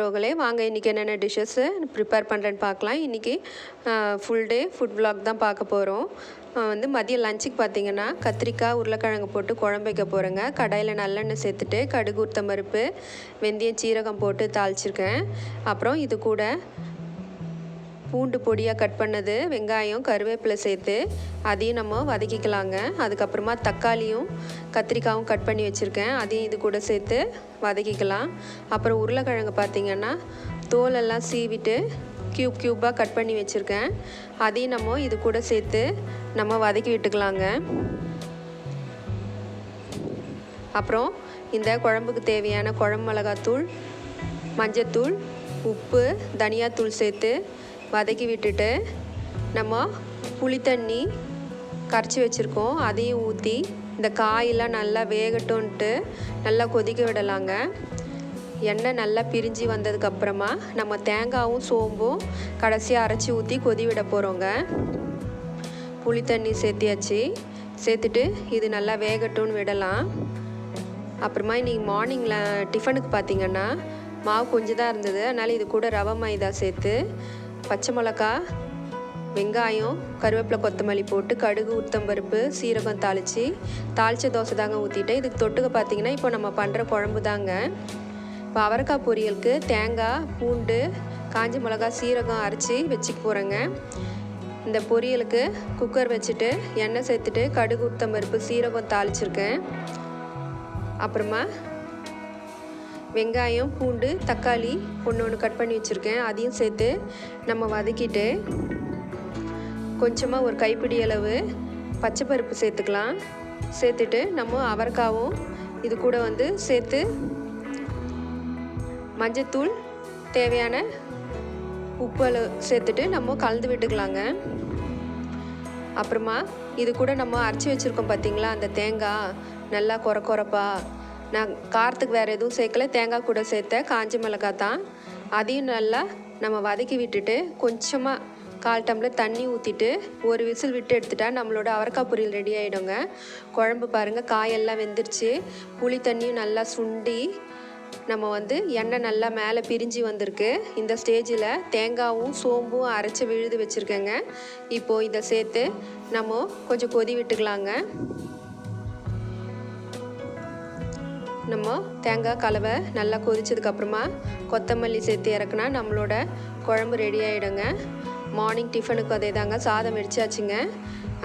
உறவுகளே, வாங்க இன்றைக்கி என்னென்ன டிஷ்ஷஸ்ஸு ப்ரிப்பேர் பண்ணுறேன்னு பார்க்கலாம். இன்றைக்கி ஃபுல் டே ஃபுட் விலாக் தான் பார்க்க போகிறோம். மதியம் லஞ்சுக்கு பார்த்திங்கன்னா கத்திரிக்காய் உருளைக்கிழங்கு போட்டு குழம்பு வைக்க போகிறேங்க. கடாயில் நல்லெண்ணெய் சேர்த்துட்டு கடுகு உளுத்தம் பருப்பு வெந்தயம் சீரகம் போட்டு தாளிச்சிருக்கேன். அப்புறம் இது கூட பூண்டு பொடியாக கட் பண்ணது, வெங்காயம் கருவேப்பிலை சேர்த்து அதையும் நம்ம வதக்கிக்கலாங்க. அதுக்கப்புறமா தக்காளியும் கத்திரிக்காயும் கட் பண்ணி வச்சுருக்கேன், அதையும் இது கூட சேர்த்து வதக்கிக்கலாம். அப்புறம் உருளைக்கிழங்கு பார்த்திங்கன்னா தோலெல்லாம் சீவிட்டு க்யூபாக கட் பண்ணி வச்சுருக்கேன், அதையும் நம்ம இது கூட சேர்த்து நம்ம வதக்கி விட்டுக்கலாங்க. அப்புறம் இந்த குழம்புக்கு தேவையான குழம்பு மிளகாத்தூள், மஞ்சத்தூள், உப்பு, தனியாத்தூள் சேர்த்து வதக்கி விட்டுட்டு நம்ம புளி தண்ணி கரைச்சி வச்சுருக்கோம், அதையும் ஊற்றி இந்த காயெல்லாம் நல்லா வேகட்டும்ன்ட்டு நல்லா கொதிக்க விடலாங்க. எண்ணெய் நல்லா பிரிஞ்சு வந்ததுக்கப்புறமா நம்ம தேங்காயும் சோம்பும் கடைசியாக அரைச்சி ஊற்றி கொதி விட போகிறோங்க. புளி தண்ணி சேர்த்தியாச்சு, சேர்த்துட்டு இது நல்லா வேகட்டும்னு விடலாம். அப்புறமா இன்றைக்கி மார்னிங்கில் டிஃபனுக்கு பார்த்திங்கன்னா மாவு கொஞ்சம் தான் இருந்தது, அதனால் இது கூட ரவை மைதா சேர்த்து பச்சை மிளகா, வெங்காயம், கருவேப்பிலை, கொத்தமல்லி போட்டு கடுகு உளுத்தம்பருப்பு சீரகம் தாளித்த தோசை தாங்க ஊற்றிட்டேன். இதுக்கு தொட்டுக்க பார்த்திங்கன்னா இப்போ நம்ம பண்ணுற குழம்பு தாங்க. இப்போ அவரைக்காய் பொரியலுக்கு தேங்காய், பூண்டு, காஞ்ச மிளகா, சீரகம் அரைச்சி வச்சுக்க போகிறேங்க. இந்த பொரியலுக்கு குக்கர் வச்சுட்டு எண்ணெய் சேர்த்துட்டு கடுகு உளுத்தம்பருப்பு சீரகம் தாளிச்சிருக்கேன். அப்புறமா வெங்காயம், பூண்டு, தக்காளி ஒன்று கட் பண்ணி வச்சுருக்கேன், அதையும் சேர்த்து நம்ம வதக்கிட்டு கொஞ்சமாக ஒரு கைப்பிடி அளவு பச்சை பருப்பு சேர்த்துக்கலாம். சேர்த்துட்டு நம்ம அவரைக்காவும் இது கூட சேர்த்து மஞ்சத்தூள், தேவையான உப்பு அளவு சேர்த்துட்டு நம்ம கலந்து விட்டுக்கலாங்க. அப்புறமா இது கூட நம்ம அரைச்சி வச்சுருக்கோம் பார்த்திங்களா, அந்த தேங்காய் நல்லா கொரப்பா, நான் காரத்துக்கு வேறு எதுவும் சேர்க்கல, தேங்காய் கூட சேர்த்த காஞ்ச மிளகாய் தான், அதையும் நல்லா நம்ம வதக்கி விட்டுட்டு கொஞ்சமாக 1/4 டம்ளர் தண்ணி ஊற்றிட்டு ஒரு விசில் விட்டு எடுத்துட்டா நம்மளோட அவரைக்காய் பொரியல் ரெடி ஆகிடுங்க. குழம்பு பாருங்கள், காயெல்லாம் வெந்துருச்சு, புளி தண்ணியும் நல்லா சுண்டி நம்ம எண்ணெய் நல்லா மேலே பிரிஞ்சு வந்திருக்கு. இந்த ஸ்டேஜில் தேங்காயும் சோம்பும் அரைச்சி விழுது வச்சுருக்கேங்க. இப்போது இதை சேர்த்து நம்ம கொஞ்சம் கொதி விட்டுக்கலாங்க. நம்ம தேங்காய் கலவை நல்லா கொதிச்சதுக்கப்புறமா கொத்தமல்லி சேர்த்து இறக்குனா நம்மளோட குழம்பு ரெடி ஆகிடுங்க. மார்னிங் டிஃபனுக்கு அதே தாங்க, சாதம் வெடிச்சாச்சுங்க.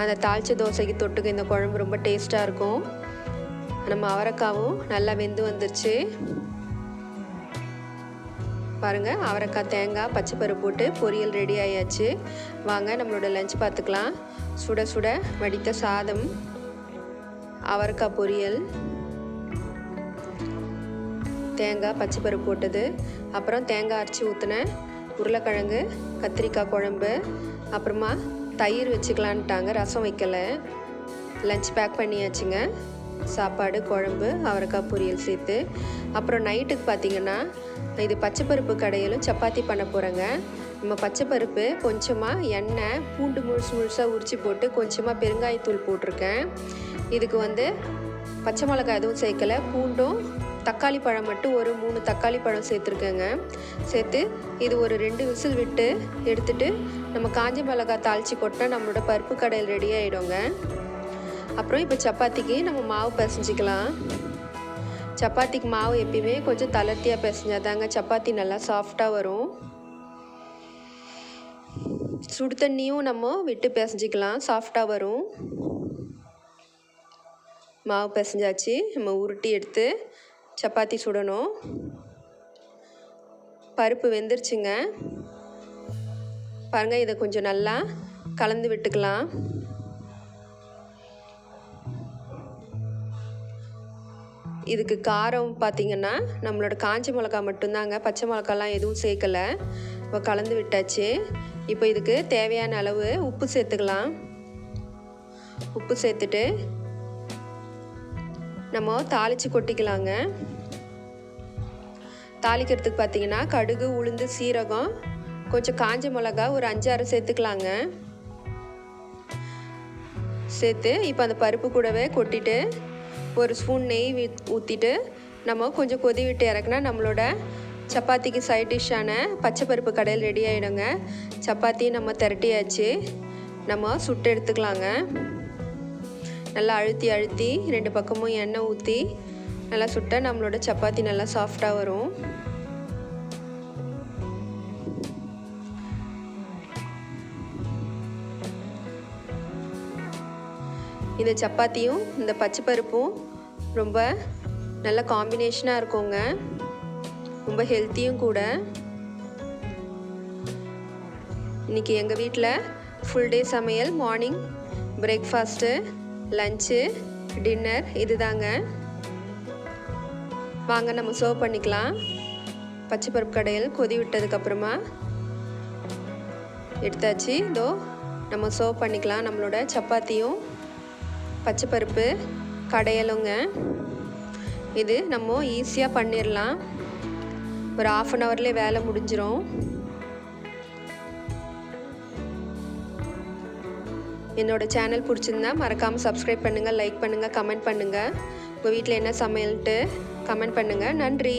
அந்த தாளித்த தோசைக்கு தொட்டுக்க இந்த குழம்பு ரொம்ப டேஸ்ட்டாக இருக்கும். நம்ம அவரைக்காவும் நல்லா வெந்து வந்துருச்சு பாருங்கள். அவரைக்காய், தேங்காய், பச்சை பருப்பு போட்டு பொரியல் ரெடி ஆயாச்சு. வாங்க நம்மளோட லஞ்ச் பார்த்துக்கலாம். சுட சுட வடித்த சாதம், அவரைக்காய் பொரியல், தேங்காய் பச்சை பருப்பு போட்டது, அப்புறம் தேங்காய் அரைச்சி ஊற்றின உருளைக்கிழங்கு கத்திரிக்காய் குழம்பு, அப்புறமா தயிர் வச்சுக்கலான்ட்டாங்க, ரசம் வைக்கலை. லஞ்ச் பேக் பண்ணியாச்சுங்க. சாப்பாடு, குழம்பு, அவரைக்காய் பொரியல் சேர்த்து. அப்புறம் நைட்டுக்கு பார்த்திங்கன்னா இது பச்சைப்பருப்பு கடையிலும் சப்பாத்தி பண்ண போகிறேங்க. நம்ம பச்சைப்பருப்பு கொஞ்சமாக எண்ணெய், பூண்டு முழுசாக உரித்து போட்டு கொஞ்சமாக பெருங்காயத்தூள் போட்டிருக்கேன். இதுக்கு பச்சை மிளகாய் எதுவும் சேர்க்கலை, பூண்டும் தக்காளி பழம் மட்டும் ஒரு 3 தக்காளி பழம் சேர்த்துருக்கேங்க. சேர்த்து இது ஒரு 2 விசில் விட்டு எடுத்துகிட்டு நம்ம காஞ்ச மிளகாய் தாளித்து கொட்டினா நம்மளோட பருப்பு கடையில் ரெடி ஆகிடுங்க. அப்புறம் இப்போ சப்பாத்திக்கு நம்ம மாவு பிசைஞ்சிக்கலாம். சப்பாத்திக்கு மாவு எப்பயுமே கொஞ்சம் தளர்த்தியாக பிசைஞ்சாதாங்க சப்பாத்தி நல்லா சாஃப்டாக வரும். சுடு தண்ணியும் நம்ம விட்டு பிசைஞ்சிக்கலாம், சாஃப்டாக வரும். மாவு பிசைஞ்சாச்சு, நம்ம உருட்டி எடுத்து சப்பாத்தி சுடணும். பருப்பு வெந்துருச்சுங்க பாருங்கள். இதை கொஞ்சம் நல்லா கலந்து விட்டுக்கலாம். இதுக்கு காரம் பார்த்திங்கன்னா நம்மளோட காஞ்ச மிளகா மட்டும்தாங்க, பச்சை மிளகாலாம் எதுவும் சேர்க்கலை. இப்போ கலந்து விட்டாச்சு. இப்போ இதுக்கு தேவையான அளவு உப்பு சேர்த்துக்கலாம். உப்பு சேர்த்துட்டு நம்ம தாளித்து கொட்டிக்கலாங்க. தாளிக்கிறதுக்கு பார்த்திங்கன்னா கடுகு, உளுந்து, சீரகம், கொஞ்சம் காஞ்ச மிளகா ஒரு 5-6 சேர்த்துக்கலாங்க. சேர்த்து இப்போ அந்த பருப்பு கூடவே கொட்டிட்டு ஒரு ஸ்பூன் நெய் ஊற்றிட்டு நம்ம கொஞ்சம் கொதி விட்டு இறக்குனா நம்மளோட சப்பாத்திக்கு சைட் டிஷ்ஷான பச்சை பருப்பு கடையில் ரெடி ஆகிடுங்க. சப்பாத்தி நம்ம திரட்டியாச்சு, நம்ம சுட்டு எடுத்துக்கலாங்க. நல்லா அழுத்தி அழுத்தி 2 பக்கமும் எண்ணெய் ஊற்றி நல்லா சுட்ட நம்மளோட சப்பாத்தி நல்லா சாஃப்டாக வரும். இந்த சப்பாத்தியும் இந்த பச்சை பருப்பும் ரொம்ப நல்ல காம்பினேஷனாக இருக்குங்க, ரொம்ப ஹெல்த்தியும் கூட. இன்றைக்கி எங்கள் வீட்டில் ஃபுல் டே சமையல், மார்னிங் பிரேக்ஃபாஸ்ட்டு, லஞ்சு, டின்னர் இது தாங்க. வாங்க நம்ம சர்வ் பண்ணிக்கலாம். பச்சை பருப்பு கடையில் கொதி விட்டதுக்கப்புறமா எடுத்தாச்சு. இதோ நம்ம சர்வ் பண்ணிக்கலாம் நம்மளோட சப்பாத்தியும் பச்சை பருப்பு கடையலுங்க. இது நம்ம ஈஸியாக பண்ணிடலாம், ஒரு 1/2 அன் ஹவர்லேயே வேலை முடிஞ்சிடும். என்னோடய சேனல் பிடிச்சிருந்தா மறக்காமல் சப்ஸ்கிரைப் பண்ணுங்கள், லைக் பண்ணுங்கள், கமெண்ட் பண்ணுங்கள். உங்கள் வீட்டில் என்ன சமையல்ட்டு கமெண்ட் பண்ணுங்கள். நன்றி.